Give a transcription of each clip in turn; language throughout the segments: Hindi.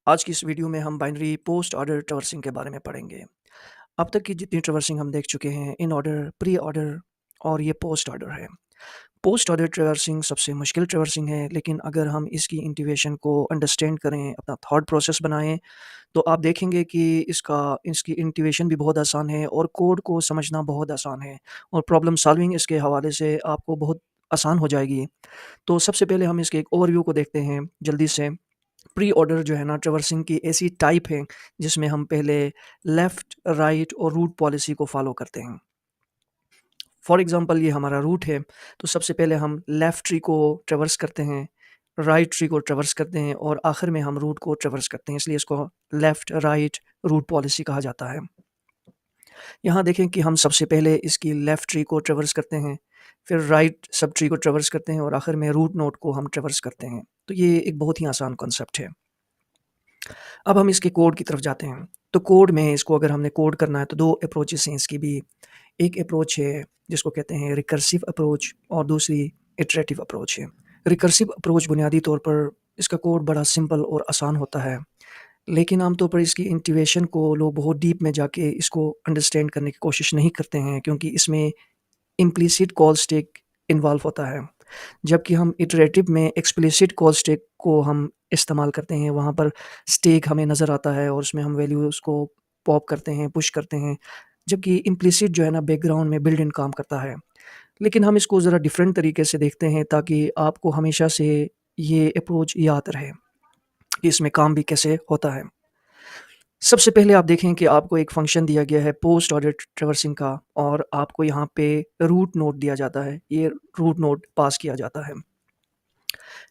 आज की इस वीडियो में हम बाइनरी पोस्ट ऑर्डर ट्रैवर्सिंग के बारे में पढ़ेंगे। अब तक की जितनी ट्रैवर्सिंग हम देख चुके हैं, इन ऑर्डर, प्री ऑर्डर और ये पोस्ट ऑर्डर है। पोस्ट ऑर्डर ट्रैवर्सिंग सबसे मुश्किल ट्रैवर्सिंग है, लेकिन अगर हम इसकी इंटीग्रेशन को अंडरस्टैंड करें, अपना थॉट प्रोसेस बनाएं, तो आप देखेंगे कि इसकी इंटीग्रेशन भी बहुत आसान है और कोड को समझना बहुत आसान है और प्रॉब्लम सॉल्विंग इसके हवाले से आपको बहुत आसान हो जाएगी। तो सबसे पहले हम इसके एक ओवरव्यू को देखते हैं जल्दी से। प्री ऑर्डर जो है ना ट्रैवर्सिंग की ऐसी टाइप है जिसमें हम पहले लेफ़्ट, राइट और रूट पॉलिसी को फ़ॉलो करते हैं। फॉर एग्ज़ाम्पल ये हमारा रूट है, तो सबसे पहले हम लेफ़्ट ट्री को ट्रैवर्स करते हैं, राइट ट्री को ट्रैवर्स करते हैं और आखिर में हम रूट को ट्रैवर्स करते हैं, इसलिए इसको लेफ़्ट, राइट, रूट पॉलिसी कहा जाता है। यहाँ देखें कि हम सबसे पहले इसकी लेफ़्ट ट्री को ट्रैवर्स करते हैं, फिर राइट सब ट्री को ट्रैवर्स करते हैं और आखिर में रूट नोड को हम ट्रैवर्स करते हैं। तो ये एक बहुत ही आसान कॉन्सेप्ट है। अब हम इसके कोड की तरफ जाते हैं। तो कोड में इसको अगर हमने कोड करना है तो 2 अप्रोचेस हैं इसकी भी। एक अप्रोच है जिसको कहते हैं रिकर्सिव अप्रोच और दूसरी इटरेटिव अप्रोच है। रिकर्सिव अप्रोच बुनियादी तौर पर इसका कोड बड़ा सिंपल और आसान होता है, लेकिन आमतौर पर इसकी इंटीग्रेशन को लोग बहुत डीप में जाके इसको अंडरस्टैंड करने की कोशिश नहीं करते हैं, क्योंकि इसमें इम्प्लिसिट कॉल स्टैक इन्वॉल्व होता है। जबकि हम इटरेटिव में एक्सप्लिसिट कॉल स्टैक को हम इस्तेमाल करते हैं, वहाँ पर स्टैक हमें नज़र आता है और उसमें हम वैल्यूज़ को पॉप करते हैं, पुश करते हैं। जबकि इम्प्लिसिट जो है ना बैकग्राउंड में बिल्ट इन काम करता है। लेकिन हम इसको ज़रा डिफरेंट तरीके से देखते हैं ताकि आपको हमेशा से ये अप्रोच याद रहे कि इसमें काम भी कैसे होता है। सबसे पहले आप देखें कि आपको एक फ़ंक्शन दिया गया है पोस्ट ऑर्डर ट्रैवर्सिंग का और आपको यहाँ पे रूट नोड दिया जाता है। ये रूट नोड पास किया जाता है।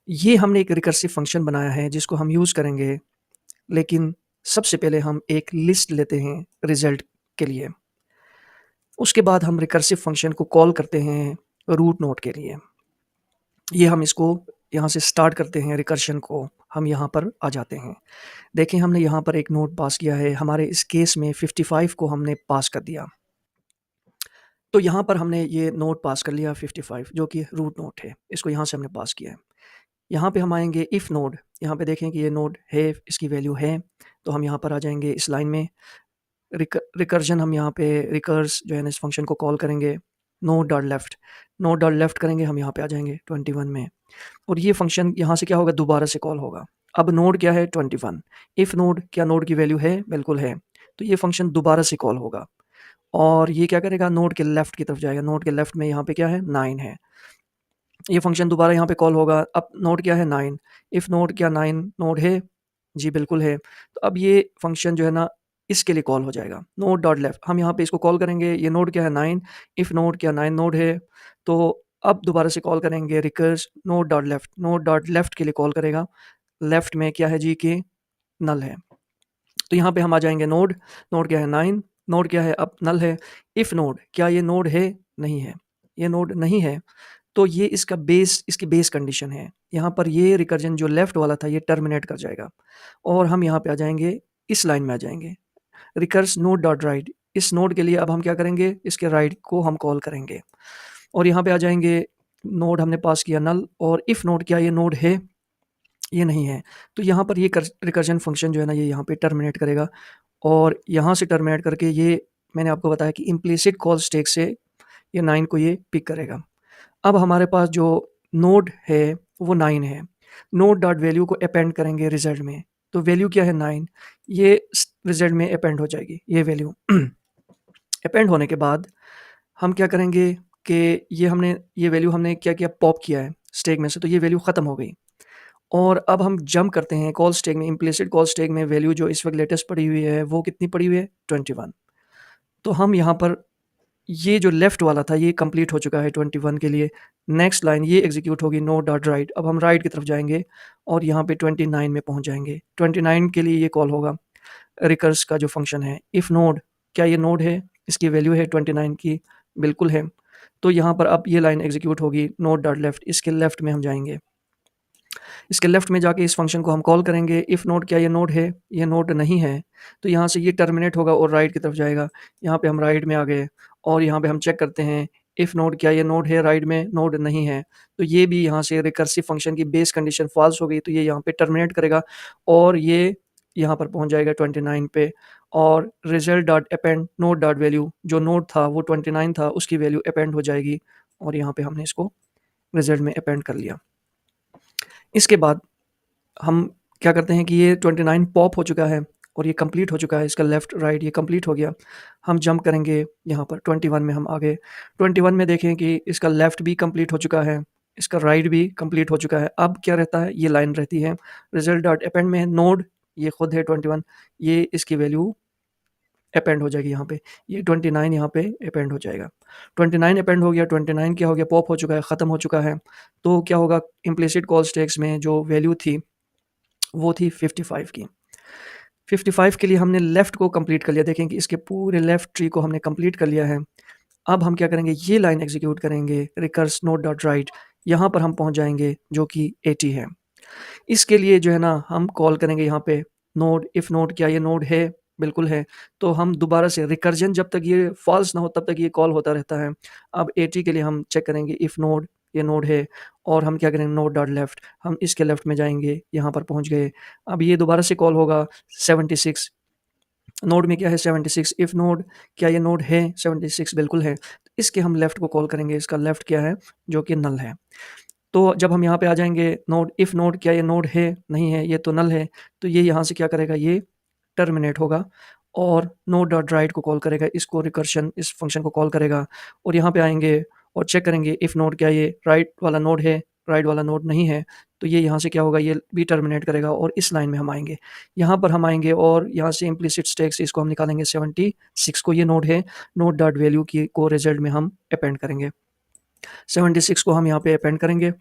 ये हमने एक रिकर्सिव फ़ंक्शन बनाया है जिसको हम यूज़ करेंगे, लेकिन सबसे पहले हम एक लिस्ट लेते हैं रिज़ल्ट के लिए। उसके बाद हम रिकर्सिव फ़ंक्शन को कॉल करते हैं रूट नोड के लिए। ये हम इसको यहाँ से स्टार्ट करते हैं रिकर्शन को, हम यहाँ पर आ जाते हैं। देखें हमने यहाँ पर एक नोड पास किया है, हमारे इस केस में 55 को हमने पास कर दिया। तो यहाँ पर हमने ये नोड पास कर लिया 55 जो कि रूट नोड है, इसको यहाँ से हमने पास किया है। यहाँ पे हम आएँगे इफ नोड, यहाँ पे देखें कि ये नोड है, इसकी वैल्यू है, तो हम यहाँ पर आ जाएँगे इस लाइन में। रिकर्जन हम यहाँ पे रिकर्स जो है ना इस फंक्शन को कॉल करेंगे नोड डॉट लेफ्ट करेंगे, हम यहाँ पे आ जाएँगे 21 में और ये फंक्शन यहाँ से क्या होगा, दोबारा से कॉल होगा। अब नोड क्या है 21, इफ नोड, क्या नोड की वैल्यू है? बिल्कुल है। तो ये फंक्शन दोबारा से कॉल होगा और ये क्या करेगा, नोड के लेफ्ट की तरफ जाएगा। नोड के लेफ्ट में यहाँ पे क्या है, 9 है। ये फंक्शन दोबारा यहाँ पे कॉल होगा। अब नोड क्या है, 9। इफ नोड, क्या 9 नोड है? जी बिल्कुल है। तो अब ये फंक्शन जो है ना इसके लिए कॉल हो जाएगा, नोड डॉट लेफ्ट। हम यहाँ पे इसको कॉल करेंगे, ये नोड क्या है, 9। इफ नोड, क्या 9 नोड है? तो अब दोबारा से कॉल करेंगे रिकर्स नोड डॉट लेफ्ट के लिए कॉल करेगा। लेफ्ट में क्या है जी कि नल है। तो यहाँ पे हम आ जाएंगे नोड क्या है, 9। नोड क्या है, अब नल है। इफ नोड, क्या ये नोड है? नहीं है। ये नोड नहीं है, तो ये इसकी बेस कंडीशन है। यहाँ पर ये रिकर्जन जो लेफ्ट वाला था ये टर्मिनेट कर जाएगा और हम यहाँ पे आ जाएंगे, इस लाइन में आ जाएंगे रिकर्स नोड डॉट राइट। इस नोड के लिए अब हम क्या करेंगे, इसके राइट को हम कॉल करेंगे और यहाँ पे आ जाएंगे। नोड हमने पास किया नल और इफ नोड, क्या ये नोड है? ये नहीं है। तो यहाँ पर ये रिकर्जन फंक्शन जो है ना ये यहाँ पे टर्मिनेट करेगा और यहाँ से टर्मिनेट करके ये मैंने आपको बताया कि इम्प्लिसिट कॉल स्टैक से ये 9 को ये पिक करेगा। अब हमारे पास जो नोड है वो 9 है। नोड डॉट वैल्यू को अपेंड करेंगे रिजल्ट में, तो वैल्यू क्या है, 9। ये रिजल्ट में अपेंड हो जाएगी ये वैल्यू। अपेंड होने के बाद हम क्या करेंगे कि ये वैल्यू हमने क्या किया, पॉप किया है स्टैक में से, तो ये वैल्यू ख़त्म हो गई और अब हम जंप करते हैं कॉल स्टैक में। इम्प्लिसिट कॉल स्टैक में वैल्यू जो इस वक्त लेटेस्ट पड़ी हुई है वो कितनी पड़ी हुई है, 21। तो हम यहाँ पर ये जो लेफ्ट वाला था ये कंप्लीट हो चुका है 21 के लिए। नेक्स्ट लाइन ये एग्जीक्यूट होगी नोड डॉट राइट। अब हम राइट की तरफ जाएंगे और यहाँ पे 29 में पहुँच जाएंगे। 29 के लिए ये कॉल होगा रिकर्स का जो फंक्शन है इफ नोड, क्या ये नोड है? इसकी वैल्यू है 29 की, बिल्कुल है। तो यहाँ पर अब ये लाइन एग्जीक्यूट होगी नोड डॉट लेफ्ट, इसके लेफ्ट में हम जाएंगे। इसके लेफ्ट में जाके इस फंक्शन को हम कॉल करेंगे इफ़ नोड, क्या ये नोड है? ये नोड नहीं है। तो यहाँ से ये टर्मिनेट होगा और राइट की तरफ जाएगा। यहाँ पे हम राइट में आ गए और यहाँ पे हम चेक करते हैं इफ़ नोड, क्या ये नोड है? राइट में नोड नहीं है। तो ये भी यहाँ से रिकर्सिव फंक्शन की बेस कंडीशन फॉल्स हो गई, तो ये यहाँ पे टर्मिनेट करेगा और ये यहाँ पर पहुँच जाएगा 29 पे और result dot append node dot value जो नोड था वो 29 था उसकी वैल्यू अपेंड हो जाएगी और यहाँ पे हमने इसको रिजल्ट में अपेंड कर लिया। इसके बाद हम क्या करते हैं कि ये 29 पॉप हो चुका है और ये कंप्लीट हो चुका है, इसका लेफ्ट राइट ये कंप्लीट हो गया। हम जंप करेंगे यहाँ पर 21 में, हम आगे 21 में देखें कि इसका लेफ्ट भी कंप्लीट हो चुका है, इसका राइट भी कंप्लीट हो चुका है। अब क्या रहता है, ये लाइन रहती है रिजल्ट डॉट अपेंड में नोड ये खुद है 21, ये इसकी वैल्यू अपेंड हो जाएगी यहाँ पे, ये 29 यहाँ पे अपेंड हो जाएगा। 29 अपेंड हो गया, 29 क्या हो गया, पॉप हो चुका है, ख़त्म हो चुका है। तो क्या होगा, इम्प्लिसिट कॉल स्टेक्स में जो वैल्यू थी वो थी 55 की। 55 के लिए हमने लेफ़्ट को कंप्लीट कर लिया। देखें कि इसके पूरे लेफ़्ट ट्री को हमने कंप्लीट कर लिया है। अब हम क्या करेंगे, ये लाइन एग्जीक्यूट करेंगे रिकर्स नोड डॉट राइट, यहाँ पर हम पहुँच जाएंगे जो कि 80 है। इसके लिए जो है ना हम कॉल करेंगे यहाँ पे नोड इफ़ नोड, क्या ये नोड है, बिल्कुल है। तो हम दोबारा से रिकर्जन जब तक ये फॉल्स ना हो तब तक ये कॉल होता रहता है। अब 80 के लिए हम चेक करेंगे इफ़ नोड ये नोड है और हम क्या करेंगे नोड डॉट लेफ्ट, हम इसके लेफ्ट में जाएंगे, यहाँ पर पहुँच गए। अब ये दोबारा से कॉल होगा 76, नोड में क्या है 76, इफ़ नोड क्या ये नोड है 76, बिल्कुल है। इसके हम लेफ्ट को कॉल करेंगे, इसका लेफ्ट क्या है जो कि नल है। तो जब हम यहाँ पे आ जाएंगे नोड इफ़ नोड क्या ये नोड है, नहीं है, ये तो नल है। तो ये यहाँ से क्या करेगा, ये टर्मिनेट होगा और नोड डॉट राइट को कॉल करेगा, इसको रिकर्शन इस फंक्शन को कॉल करेगा और यहाँ पे आएंगे और चेक करेंगे इफ़ नोड क्या ये राइट वाला नोड है, राइट वाला नोड नहीं है। तो ये यहाँ से क्या होगा, ये भी टर्मिनेट करेगा और इस लाइन में हम आएंगे, यहाँ पर हम आएंगे और यहाँ से इम्प्लिसिट स्टैक से इसको हम निकालेंगे 76 को, ये नोड है, नोड डॉट वैल्यू की को रिजल्ट में हम अपेंड करेंगे। 76 को हम यहाँ पे अपेंड करेंगे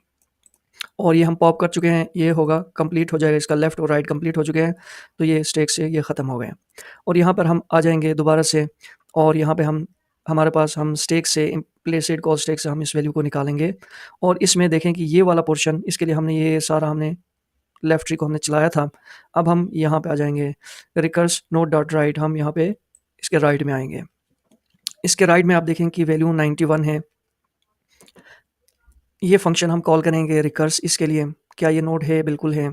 और ये हम पॉप कर चुके हैं, ये होगा कंप्लीट हो जाएगा, इसका लेफ्ट और राइट कंप्लीट हो चुके हैं। तो ये स्टैक से ये ख़त्म हो गए और यहाँ पर हम आ जाएंगे दोबारा से और यहाँ पे हम हमारे पास हम स्टैक से इम्प्लिसिट कॉल स्टैक से हम इस वैल्यू को निकालेंगे और इसमें देखें कि ये वाला पोर्शन, इसके लिए हमने ये सारा हमने लेफ्ट ट्री को हमने चलाया था। अब हम यहाँ पे आ जाएंगे रिकर्स नोड डॉट राइट, हम यहाँ पे इसके राइट में आएंगे। इसके राइट में आप देखें कि वैल्यू 91 है। ये फंक्शन हम कॉल करेंगे रिकर्स, इसके लिए क्या ये नोड है, बिल्कुल है।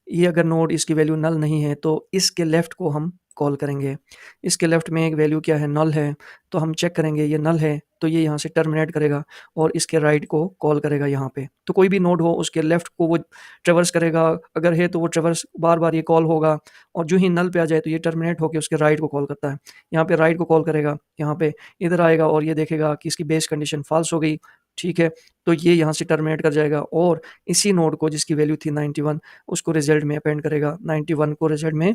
ये अगर नोड इसकी वैल्यू नल नहीं है तो इसके लेफ़्ट को हम कॉल करेंगे, इसके लेफ़्ट में एक वैल्यू क्या है, नल है। तो हम चेक करेंगे ये नल है तो ये यहाँ से टर्मिनेट करेगा और इसके राइट को कॉल करेगा यहाँ पे। तो कोई भी नोड हो उसके लेफ़्ट को वो ट्रैवर्स करेगा, अगर है तो वो ट्रैवर्स बार बार ये कॉल होगा और जो ही नल पे आ जाए तो ये टर्मिनेट होकर उसके राइट को कॉल करता है। यहाँ पे राइट को कॉल करेगा, यहाँ पे इधर आएगा और ये देखेगा कि इसकी बेस कंडीशन फॉल्स हो गई, ठीक है। तो ये यहाँ से टर्मिनेट कर जाएगा और इसी नोड को जिसकी वैल्यू थी 91 उसको रिजल्ट में अपेंड करेगा। 91 को रिजल्ट में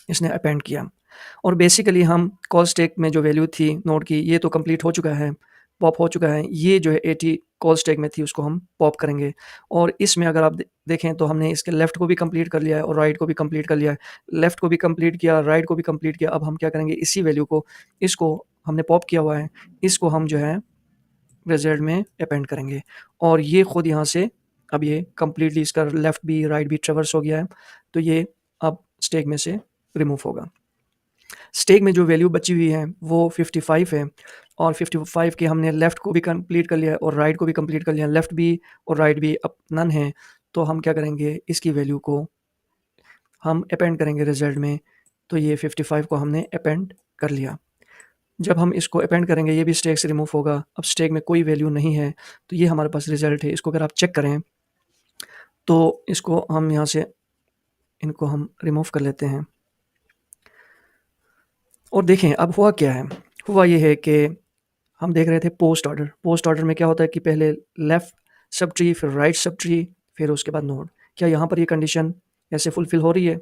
इसने अपेंड किया और बेसिकली हम कॉल स्टैक में जो वैल्यू थी नोड की ये तो कंप्लीट हो चुका है, पॉप हो चुका है। ये जो है 80 कॉल स्टैक में थी उसको हम पॉप करेंगे और इसमें अगर आप देखें तो हमने इसके लेफ्ट को भी कंप्लीट कर लिया है और राइट को भी कंप्लीट कर लिया है। लेफ्ट को भी कंप्लीट किया, राइट को भी कंप्लीट किया। अब हम क्या करेंगे, इसी वैल्यू को, इसको हमने पॉप किया हुआ है, इसको हम जो है रिजल्ट में अपेंड करेंगे और ये खुद यहाँ से अब ये कंप्लीटली इसका लेफ्ट भी राइट भी ट्रेवर्स हो गया है। तो ये अब स्टैक में से रिमूव होगा। स्टैक में जो वैल्यू बची हुई है वो 55 है और 55 के हमने लेफ्ट को भी कंप्लीट कर लिया है और राइट को भी कंप्लीट कर लिया है, लेफ्ट भी और राइट भी अब नन है। तो हम क्या करेंगे, इसकी वैल्यू को हम अपेंड करेंगे रिजल्ट में। तो ये 55 को हमने अपेंड कर लिया। जब हम इसको अपेंड करेंगे ये भी स्टैक से रिमूव होगा। अब स्टैक में कोई वैल्यू नहीं है तो ये हमारे पास रिजल्ट है। इसको अगर आप चेक करें तो इसको हम यहाँ से इनको हम रिमूव कर लेते हैं और देखें अब हुआ क्या है। हुआ ये है कि हम देख रहे थे पोस्ट ऑर्डर। पोस्ट ऑर्डर में क्या होता है कि पहले लेफ़्ट सब ट्री, फिर राइट सब ट्री, फिर उसके बाद नोड। क्या यहाँ पर ये कंडीशन ऐसे फुलफ़िल हो रही है?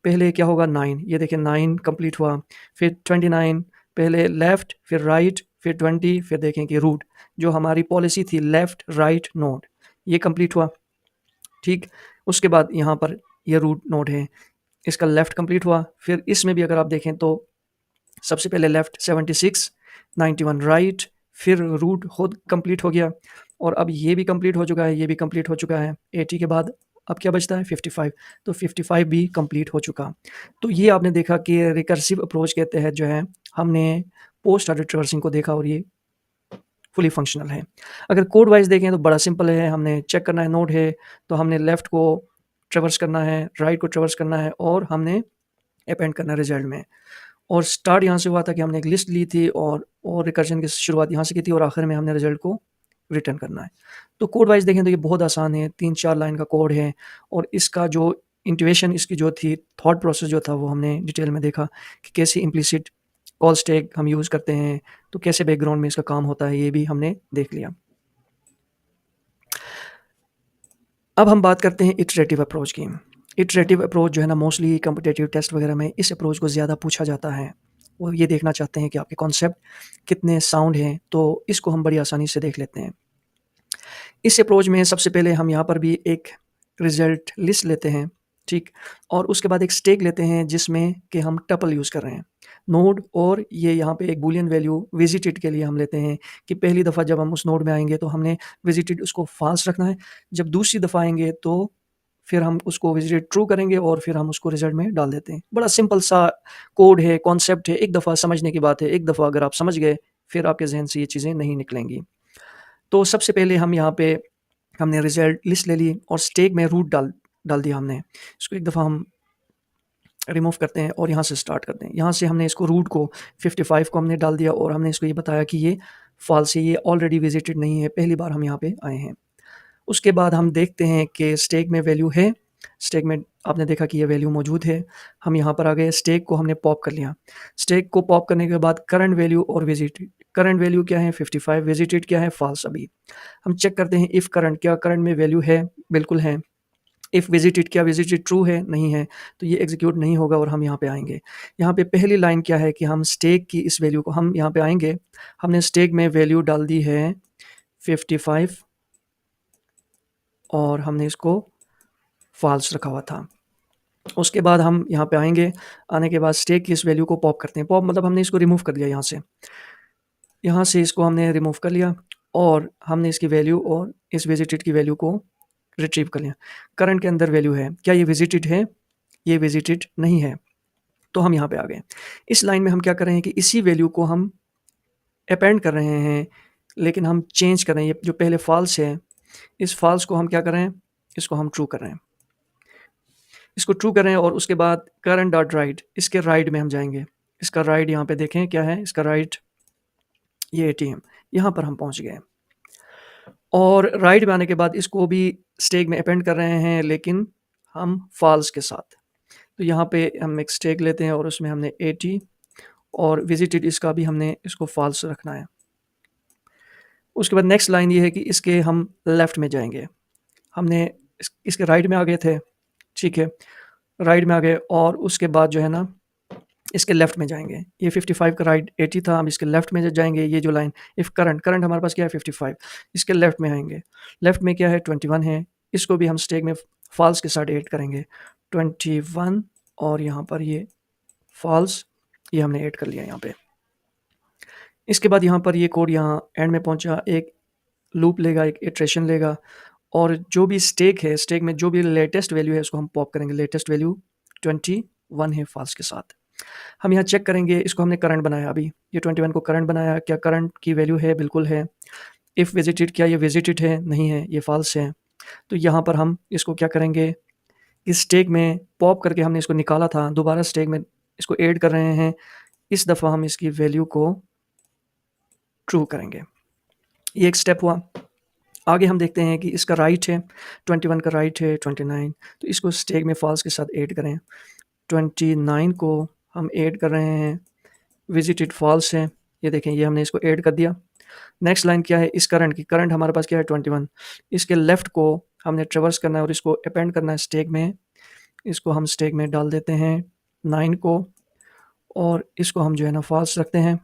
पहले क्या होगा 9, ये देखें 9 कंप्लीट हुआ, फिर 29, पहले लेफ़्ट फिर राइट फिर 20, फिर देखें कि रूट जो हमारी पॉलिसी थी लेफ़्ट राइट नोड ये कंप्लीट हुआ, ठीक। उसके बाद यहाँ पर ये रूट नोड है, इसका लेफ़्ट कंप्लीट हुआ। फिर इसमें भी अगर आप देखें तो सबसे पहले लेफ़्ट 76, 91 राइट, फिर रूट खुद कंप्लीट हो गया और अब ये भी कंप्लीट हो चुका है, ये भी कंप्लीट हो चुका है। 80 के बाद अब क्या बचता है 55, तो 55 भी कंप्लीट हो चुका। तो ये आपने देखा कि रिकर्सिव अप्रोच के तहत जो है हमने पोस्ट ऑर्डर ट्रैवर्सिंग को देखा और ये फुली फंक्शनल है। अगर कोड वाइज देखें तो बड़ा सिंपल है, हमने चेक करना है नोड है तो हमने लेफ़्ट को ट्रैवर्स करना है, राइट को ट्रैवर्स करना है और हमने अपेंड करना है रिजल्ट में। और स्टार्ट यहाँ से हुआ था कि हमने एक लिस्ट ली थी और रिकर्जन की शुरुआत यहाँ से की थी और आखिर में हमने रिजल्ट को रिटर्न करना है। तो कोड वाइज देखें तो ये बहुत आसान है, 3-4 लाइन का कोड है और इसका जो इंट्यूशन इसकी जो थी, थॉट प्रोसेस जो था वो हमने डिटेल में देखा कि कैसे इम्प्लिसिट कॉल स्टैक हम यूज़ करते हैं, तो कैसे बैकग्राउंड में इसका काम होता है, ये भी हमने देख लिया। अब हम बात करते हैं इटरेटिव अप्रोच की। इटरेटिव अप्रोच जो है ना, मोस्टली कॉम्पिटिटिव टेस्ट वगैरह में इस अप्रोच को ज़्यादा पूछा जाता है। वो ये देखना चाहते हैं कि आपके कॉन्सेप्ट कितने साउंड हैं, तो इसको हम बड़ी आसानी से देख लेते हैं। इस अप्रोच में सबसे पहले हम यहाँ पर भी एक रिजल्ट लिस्ट लेते हैं, ठीक? और उसके बाद एक स्टैक लेते हैं जिसमें कि हम टपल यूज़ कर रहे हैं, नोड, और ये यहाँ पे एक बूलियन वैल्यू विजिटेड के लिए हम लेते हैं कि पहली दफ़ा जब हम उस नोड में आएँगे तो हमने विजिटेड उसको फ़ाल्स रखना है। जब दूसरी दफ़ा आएँगे तो फिर हम उसको विजिटेड ट्रू करेंगे और फिर हम उसको रिजल्ट में डाल देते हैं। बड़ा सिंपल सा कोड है, कॉन्सेप्ट है, एक दफ़ा समझने की बात है। एक दफ़ा अगर आप समझ गए, फिर आपके ज़हन से ये चीज़ें नहीं निकलेंगी। तो सबसे पहले हम यहाँ पे हमने रिजल्ट लिस्ट ले ली और स्टैक में रूट डाल डाल दिया हमने। इसको एक दफ़ा हम रिमूव करते हैं और यहाँ से स्टार्ट करते हैं। यहाँ से हमने इसको रूट को 55 को हमने डाल दिया और हमने इसको ये बताया कि ये फॉल्स है, ये ऑलरेडी विजिटेड नहीं है, पहली बार हम यहाँ पे आए हैं। उसके बाद हम देखते हैं कि स्टैक में वैल्यू है, स्टैक में आपने देखा कि ये वैल्यू मौजूद है। हम यहाँ पर आ गए, स्टैक को हमने पॉप कर लिया। स्टैक को पॉप करने के बाद करंट वैल्यू और विजिटेड, करंट वैल्यू क्या है 55, विजिटेड क्या है फॉल्स। अभी हम चेक करते हैं इफ़ करंट, क्या करंट में वैल्यू है, बिल्कुल है। इफ़ विजिटेड, क्या विजिटेड ट्रू है, नहीं है, तो ये एग्जीक्यूट नहीं होगा और हम यहाँ पे आएंगे। यहाँ पे पहली लाइन क्या है कि हम स्टैक की इस वैल्यू को, हम यहाँ पे आएंगे, हमने स्टैक में वैल्यू डाल दी है 55 और हमने इसको फॉल्स रखा हुआ था। उसके बाद हम यहाँ पे आएंगे, आने के बाद स्टैक की इस वैल्यू को पॉप करते हैं। पॉप मतलब हमने इसको रिमूव कर दिया, यहाँ से इसको हमने रिमूव कर लिया और हमने इसकी वैल्यू और इस विजिटेड की वैल्यू को रिट्रीव कर लिया। करंट के अंदर वैल्यू है, क्या ये विजिटेड है, ये विजिटेड नहीं है, तो हम यहाँ पे आ गए। इस लाइन में हम क्या कर रहे हैं कि इसी वैल्यू को हम अपेंड कर रहे हैं, लेकिन हम चेंज कर रहे हैं। ये जो पहले फॉल्स है, इस फॉल्स को हम क्या कर रहे हैं, इसको हम ट्रू कर रहे हैं, इसको ट्रू कर रहे हैं और उसके बाद करंट डॉट राइट, इसके राइट में हम जाएंगे। इसका राइट यहाँ पे देखें क्या है, इसका राइट ये ATM, यहाँ पर हम पहुँच गए। और राइट में आने के बाद इसको भी स्टैक में अपेंड कर रहे हैं, लेकिन हम फॉल्स के साथ। तो यहाँ पे हम एक स्टैक लेते हैं और उसमें हमने 80 और विजिटेड, इसका भी हमने इसको फॉल्स रखना है। उसके बाद नेक्स्ट लाइन ये है कि इसके हम लेफ़्ट में जाएंगे। हमने इसके राइट में आ गए थे, ठीक है, राइट में आ गए और उसके बाद जो है ना इसके लेफ़्ट में जाएंगे। ये 55 का राइट 80 था, हम इसके लेफ़्ट में जाएंगे। ये जो लाइन इफ़ करंट, करंट हमारे पास क्या है 55, इसके लेफ़्ट में आएंगे। लेफ़्ट में क्या है 21 है, इसको भी हम स्टैक में फॉल्स के साथ ऐड करेंगे 21 और यहाँ पर ये फॉल्स, ये हमने ऐड कर लिया यहाँ पे। इसके बाद यहाँ पर ये कोड यहाँ एंड में पहुँचा, एक लूप लेगा, एक इटरेशन लेगा और जो भी स्टैक है, स्टैक में जो भी लेटेस्ट वैल्यू है उसको हम पॉप करेंगे। लेटेस्ट वैल्यू 21 है फॉल्स के साथ। हम यहाँ चेक करेंगे, इसको हमने करंट बनाया, अभी ये 21 को करंट बनाया, क्या करंट की वैल्यू है, बिल्कुल है। इफ़ विजिटेड, क्या ये विजिटेड है, नहीं है, ये फॉल्स है। तो यहाँ पर हम इसको क्या करेंगे, इस स्टैक में पॉप करके हमने इसको निकाला था, दोबारा स्टैक में इसको ऐड कर रहे हैं। इस दफ़ा हम इसकी वैल्यू को ट्रू करेंगे। ये एक स्टेप हुआ। आगे हम देखते हैं कि इसका राइट है 21 का राइट है 29, तो इसको स्टैक में फॉल्स के साथ ऐड करें। 29 को हम ऐड कर रहे हैं, विजिटेड फॉल्स है, ये देखें, ये हमने इसको ऐड कर दिया। नेक्स्ट लाइन क्या है, इस करंट की, करंट हमारे पास क्या है 21, इसके लेफ़्ट को हमने ट्रेवर्स करना है और इसको अपेंड करना है स्टैक में। इसको हम स्टैक में डाल देते हैं 9 को और इसको हम जो है ना फॉल्स रखते हैं,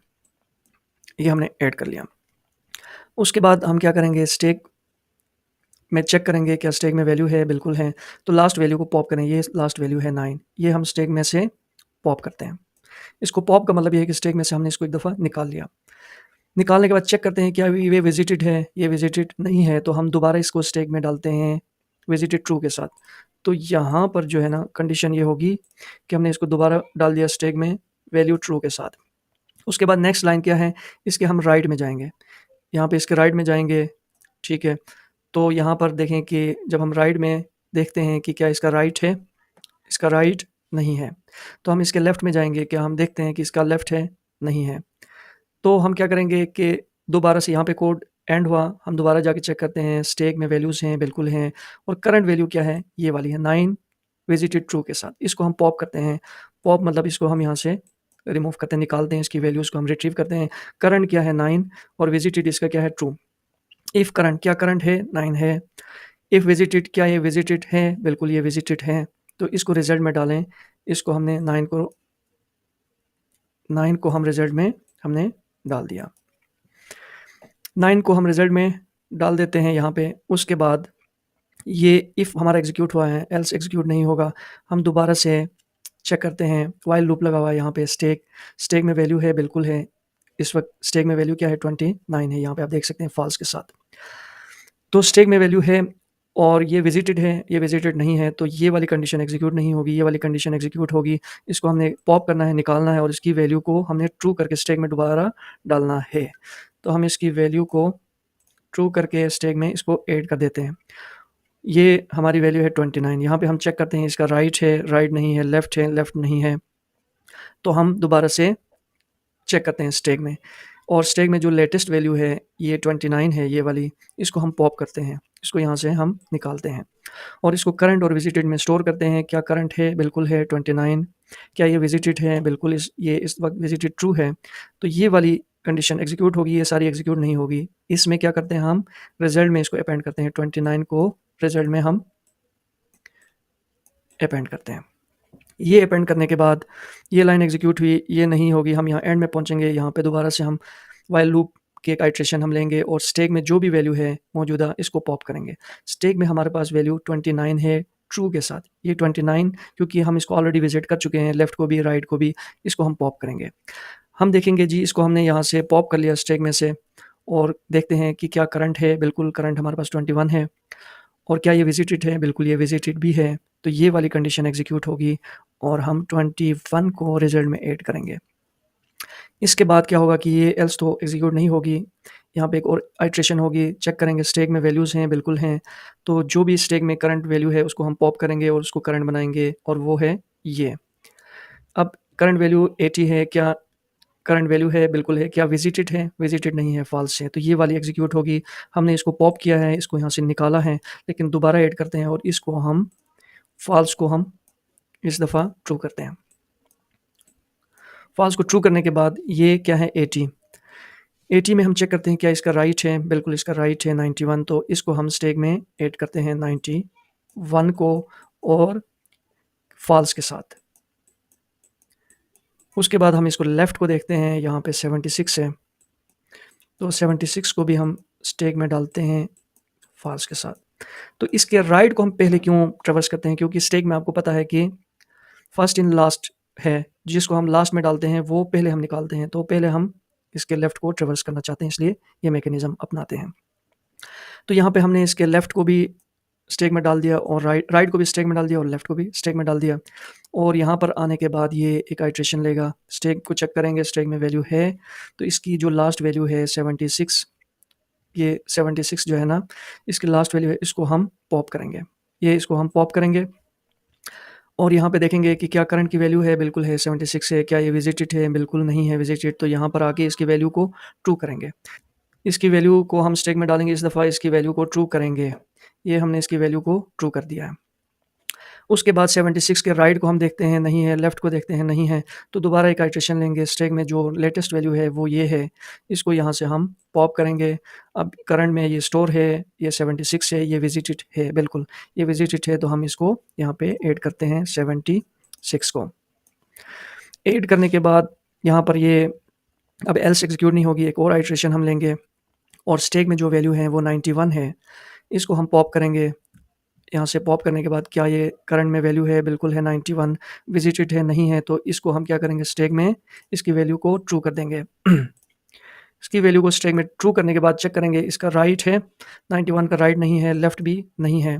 ये हमने ऐड कर लिया। उसके बाद हम क्या करेंगे, स्टैक में चेक करेंगे क्या स्टैक में वैल्यू है, बिल्कुल है, तो लास्ट वैल्यू को पॉप करें। ये लास्ट वैल्यू है 9, ये हम स्टैक में से पॉप करते हैं। इसको पॉप का मतलब ये है कि स्टैक में से हमने इसको एक दफ़ा निकाल लिया। निकालने के बाद चेक करते हैं क्या ये विजिटेड है, ये विजिटेड नहीं है, तो हम दोबारा इसको स्टैक में डालते हैं विजिटेड ट्रू के साथ। तो यहाँ पर जो है ना कंडीशन ये होगी कि हमने इसको दोबारा डाल दिया स्टैक में वैल्यू ट्रू के साथ। उसके बाद नेक्स्ट लाइन क्या है, इसके हम राइट में जाएंगे, यहाँ पे इसके राइट में जाएंगे, ठीक है। तो यहाँ पर देखें कि जब हम राइट में देखते हैं कि क्या इसका राइट है, इसका राइट नहीं है। तो हम इसके लेफ़्ट में जाएँगे, क्या हम देखते हैं कि इसका लेफ़्ट है, नहीं है। तो हम क्या करेंगे कि दोबारा से यहाँ पे कोड एंड हुआ, हम दोबारा जाके चेक करते हैं स्टैक में वैल्यूज़ हैं, बिल्कुल हैं और करंट वैल्यू क्या है, ये वाली है 9 विजिटेड ट्रू के साथ। इसको हम पॉप करते हैं, पॉप मतलब इसको हम यहाँ से रिमूव करते हैं, निकालते हैं, इसकी वैल्यूज़ को हम रिट्रीव करते हैं। करंट क्या है 9 और विजिटेड इसका क्या है ट्रू। इफ करंट, क्या करंट है 9 है। इफ विजिटेड, क्या ये विजिटेड है, बिल्कुल ये विजिटेड है। तो इसको रिजल्ट में डालें, इसको हमने 9 को हम रिजल्ट में हमने डाल दिया। 9 को हम रिजल्ट में डाल देते हैं यहाँ पे। उसके बाद ये इफ़ हमारा एग्जीक्यूट हुआ है, एल्स एग्जीक्यूट नहीं होगा। हम दोबारा से चेक करते हैं, व्हाइल लूप लगा हुआ है यहाँ पे। स्टैक में वैल्यू है, बिल्कुल है। इस वक्त स्टैक में वैल्यू क्या है 29 है, यहाँ पे आप देख सकते हैं फॉल्स के साथ। तो स्टैक में वैल्यू है और ये विजिटेड है, ये विजिटेड नहीं है, तो ये वाली कंडीशन एग्जीक्यूट नहीं होगी, ये वाली कंडीशन एग्जीक्यूट होगी। इसको हमने पॉप करना है, निकालना है और इसकी वैल्यू को हमने ट्रू करके स्टैक में दोबारा डालना है। तो हम इसकी वैल्यू को ट्रू करके स्टैक में इसको ऐड कर देते हैं। ये हमारी वैल्यू है 29। यहाँ पे हम चेक करते हैं इसका राइट है, राइट नहीं है, लेफ़्ट नहीं है। तो हम दोबारा से चेक करते हैं स्टैक में और स्टैक में जो लेटेस्ट वैल्यू है ये 29 है, ये वाली। इसको हम पॉप करते हैं, इसको यहाँ से हम निकालते हैं और इसको करंट और विजिटेड में स्टोर करते हैं। क्या करंट है, बिल्कुल है 29। क्या ये विजिटेड है, बिल्कुल ये इस वक्त विजिटेड ट्रू है। तो ये वाली कंडीशन एग्जीक्यूट होगी, ये सारी एग्जीक्यूट नहीं होगी। इसमें क्या करते हैं, हम रिजल्ट में इसको अपेंड करते हैं। 29 को रिजल्ट में हम अपेंड करते हैं। ये अपेंड करने के बाद ये लाइन एग्जीक्यूट हुई, ये नहीं होगी। हम यहाँ एंड में पहुँचेंगे, यहाँ पे दोबारा से हम व्हाइल लूप की एक आइट्रेशन हम लेंगे और स्टैक में जो भी वैल्यू है मौजूदा, इसको पॉप करेंगे। स्टैक में हमारे पास वैल्यू 29 है ट्रू के साथ। ये 29 क्योंकि हम इसको ऑलरेडी विजिट कर चुके हैं, लेफ्ट को भी राइट को भी, इसको हम पॉप करेंगे। हम देखेंगे जी, इसको हमने यहाँ से पॉप कर लिया स्टैक में से और देखते हैं कि क्या करंट है, बिल्कुल करंट हमारे पास 21 है। और क्या ये विजिटेड है, बिल्कुल ये विजिटेड भी है। तो ये वाली कंडीशन एग्जीक्यूट होगी और हम 21 को रिजल्ट में ऐड करेंगे। इसके बाद क्या होगा कि ये एल्स तो एग्जीक्यूट नहीं होगी। यहाँ पे एक और आइट्रेशन होगी, चेक करेंगे स्टैक में वैल्यूज़ हैं, बिल्कुल हैं। तो जो भी स्टैक में करंट वैल्यू है उसको हम पॉप करेंगे और उसको करंट बनाएंगे और वो है ये। अब करंट वैल्यू 80 है, क्या करंट वैल्यू है, बिल्कुल है। क्या विजिटेड है, विजिटेड नहीं है, फॉल्स है। तो ये वाली एग्जीक्यूट होगी। हमने इसको पॉप किया है, इसको यहाँ से निकाला है, लेकिन दोबारा ऐड करते हैं और इसको हम फॉल्स को हम इस दफ़ा ट्रू करते हैं। फॉल्स को ट्रू करने के बाद ये क्या है 80। 80 में हम चेक करते हैं क्या इसका राइट है, बिल्कुल इसका राइट है 91। तो इसको हम स्टैक में ऐड करते हैं 91 को और फॉल्स के साथ। उसके बाद हम इसको लेफ़्ट को देखते हैं, यहाँ पे 76 है, तो 76 को भी हम स्टैक में डालते हैं फॉल्स के साथ। तो इसके राइट को हम पहले क्यों ट्रैवर्स करते हैं, क्योंकि स्टैक में आपको पता है कि फर्स्ट इन लास्ट है, जिसको हम लास्ट में डालते हैं वो पहले हम निकालते हैं। तो पहले हम इसके लेफ़्ट को ट्रैवर्स करना चाहते हैं, इसलिए ये मैकेनिज़्म अपनाते हैं। तो यहाँ पे हमने इसके लेफ़्ट को भी स्टैक में डाल दिया और राइट को भी स्टैक में डाल दिया और लेफ़्ट को भी स्टैक में डाल दिया। और यहाँ पर आने के बाद ये एक आइट्रेशन लेगा, स्टैक को चेक करेंगे, स्टैक में वैल्यू है। तो इसकी जो लास्ट वैल्यू है 76, ये 76 जो है ना, इसकी लास्ट वैल्यू है, इसको हम पॉप करेंगे। ये इसको हम पॉप करेंगे और यहाँ पे देखेंगे कि क्या करंट की वैल्यू है, बिल्कुल है 76 है। क्या ये विजिटेड है, बिल्कुल नहीं है विजिटेड। तो यहाँ पर आके इसकी वैल्यू को ट्रू करेंगे। इसकी वैल्यू को हम स्टैक में डालेंगे, इस दफ़ा इसकी वैल्यू को ट्रू करेंगे। ये हमने इसकी वैल्यू को ट्रू कर दिया है। उसके बाद 76 के राइट को हम देखते हैं, नहीं है, लेफ़्ट को देखते हैं, नहीं है। तो दोबारा एक आइट्रेशन लेंगे, स्टैक में जो लेटेस्ट वैल्यू है वो ये है, इसको यहाँ से हम पॉप करेंगे। अब करंट में ये स्टोर है, ये 76 है, ये विजिटेड है, बिल्कुल ये विजिटेड है। तो हम इसको यहाँ पे ऐड करते हैं 76 को। ऐड करने के बाद यहाँ पर ये अब एल्स एग्जीक्यूट नहीं होगी, एक और आइट्रेशन हम लेंगे और स्टैक में जो वैल्यू है वो 91 है, इसको हम पॉप करेंगे। यहाँ से पॉप करने के बाद क्या ये करंट में वैल्यू है, बिल्कुल है 91। विजिटेड है, नहीं है। तो इसको हम क्या करेंगे, स्टैक में इसकी वैल्यू को ट्रू कर देंगे। इसकी वैल्यू को स्टैक में ट्रू करने के बाद चेक करेंगे इसका राइट है, 91 का राइट नहीं है, लेफ़्ट भी नहीं है।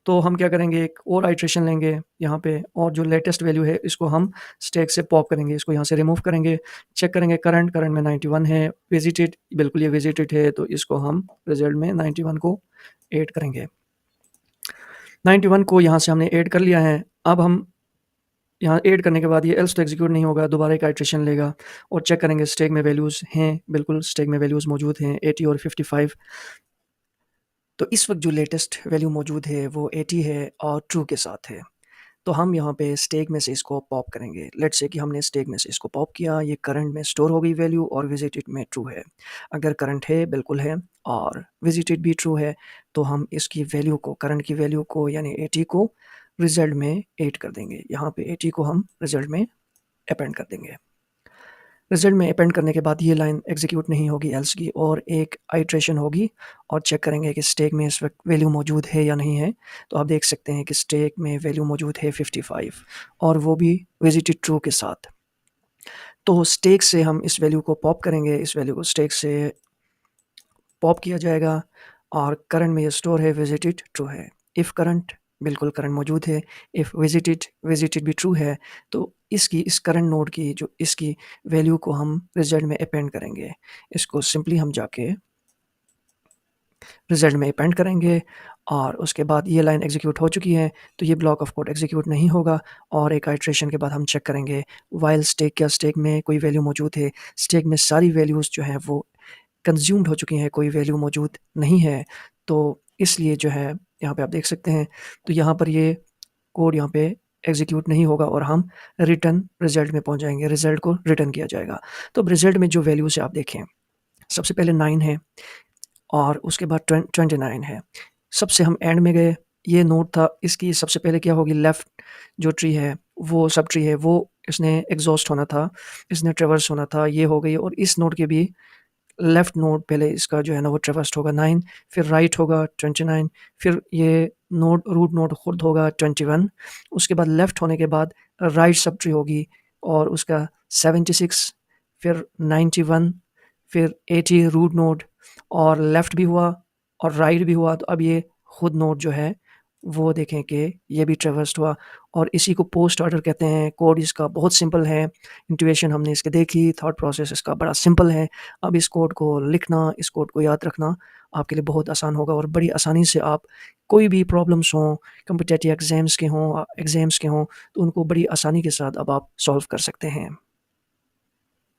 तो हम क्या करेंगे, एक और आइट्रेशन लेंगे यहाँ पे और जो लेटेस्ट वैल्यू है इसको हम स्टैक से पॉप करेंगे, इसको यहाँ से रिमूव करेंगे। चेक करेंगे करंट में 91 है, विजिटेड, बिल्कुल ये विजिटेड है। तो इसको हम रिजल्ट में 91 को ऐड करेंगे। 91 को यहाँ से हमने ऐड कर लिया है। अब हम यहाँ ऐड करने के बाद ये एल्स तो एग्जीक्यूट नहीं होगा, दोबारा एक आइट्रेशन लेगा और चेक करेंगे स्टैक में वैल्यूज़ हैं, बिल्कुल स्टैक में वैल्यूज़ मौजूद हैं 80 और 55। तो इस वक्त जो लेटेस्ट वैल्यू मौजूद है वो 80 है और ट्रू के साथ है। तो हम यहाँ पे स्टैक में से इसको पॉप करेंगे। लेट्स से कि हमने स्टैक में से इसको पॉप किया, ये करंट में स्टोर हो गई वैल्यू और विजिटेड में ट्रू है। अगर करंट है, बिल्कुल है, और विजिटेड भी ट्रू है, तो हम इसकी वैल्यू को, करंट की वैल्यू को यानी 80 को रिजल्ट में ऐड कर देंगे। यहाँ पे 80 को हम रिजल्ट में अपेंड कर देंगे। रिजल्ट में अपेंड करने के बाद ये लाइन एग्जीक्यूट नहीं होगी एल्स की, और एक आइट्रेशन होगी और चेक करेंगे कि स्टैक में इस वक्त वैल्यू मौजूद है या नहीं है। तो आप देख सकते हैं कि स्टैक में वैल्यू मौजूद है 55 और वो भी विजिटेड ट्रू के साथ। तो स्टैक से हम इस वैल्यू को पॉप करेंगे, इस वैल्यू को स्टैक से पॉप किया जाएगा और करंट में ये स्टोर है विजिटेड ट्रू है। इफ़ करंट, बिल्कुल करंट मौजूद है। इफ़ विजिटेड भी ट्रू है, तो इसकी, इस करंट नोड की जो इसकी वैल्यू को हम रिजल्ट में अपेंड करेंगे। इसको सिंपली हम जाके रिजल्ट में अपेंड करेंगे और उसके बाद ये लाइन एग्जीक्यूट हो चुकी है, तो ये ब्लॉक ऑफ कोड एग्जीक्यूट नहीं होगा। और एक आइट्रेशन के बाद हम चेक करेंगे वाइल स्टैक, क्या स्टैक में कोई वैल्यू मौजूद है। स्टैक में सारी वैल्यूज़ जो हैं वो कंज्यूम्ड हो चुकी हैं, कोई वैल्यू मौजूद नहीं है। तो इसलिए जो है यहाँ पे आप देख सकते हैं, तो यहाँ पर ये कोड यहाँ पे एग्जीक्यूट नहीं होगा और हम रिटर्न रिजल्ट में पहुँच जाएंगे, रिजल्ट को रिटर्न किया जाएगा। तो अब रिजल्ट में जो वैल्यू से आप देखें, सबसे पहले 9 है और उसके बाद 29 है। सबसे हम एंड में गए, ये नोड था, इसकी सबसे पहले क्या होगी, लेफ़्ट जो ट्री है, वो सब ट्री है, वो इसने एग्जॉस्ट होना था, इसने ट्रेवर्स होना था, ये हो गई। और इस नोड के भी लेफ्ट नोड पहले इसका जो है ना वो ट्रेवर्स्ड होगा 9, फिर राइट होगा 29, फिर ये नोड, रूट नोड खुद होगा 21। उसके बाद लेफ्ट होने के बाद राइट सब ट्री होगी और उसका 76, फिर 91, फिर 80 रूट नोड, और लेफ्ट भी हुआ और राइट भी हुआ। तो अब ये खुद नोड जो है वो देखें कि ये भी ट्रेवर्स्ड हुआ, और इसी को पोस्ट ऑर्डर कहते हैं। कोड इसका बहुत सिंपल है, इंट्यूएशन हमने इसके देखी, थॉट प्रोसेस इसका बड़ा सिंपल है। अब इस कोड को लिखना, इस कोड को याद रखना आपके लिए बहुत आसान होगा और बड़ी आसानी से आप कोई भी प्रॉब्लम्स हों, कॉम्पिटिटिव एग्ज़ाम्स के हों, तो उनको बड़ी आसानी के साथ अब आप सॉल्व कर सकते हैं।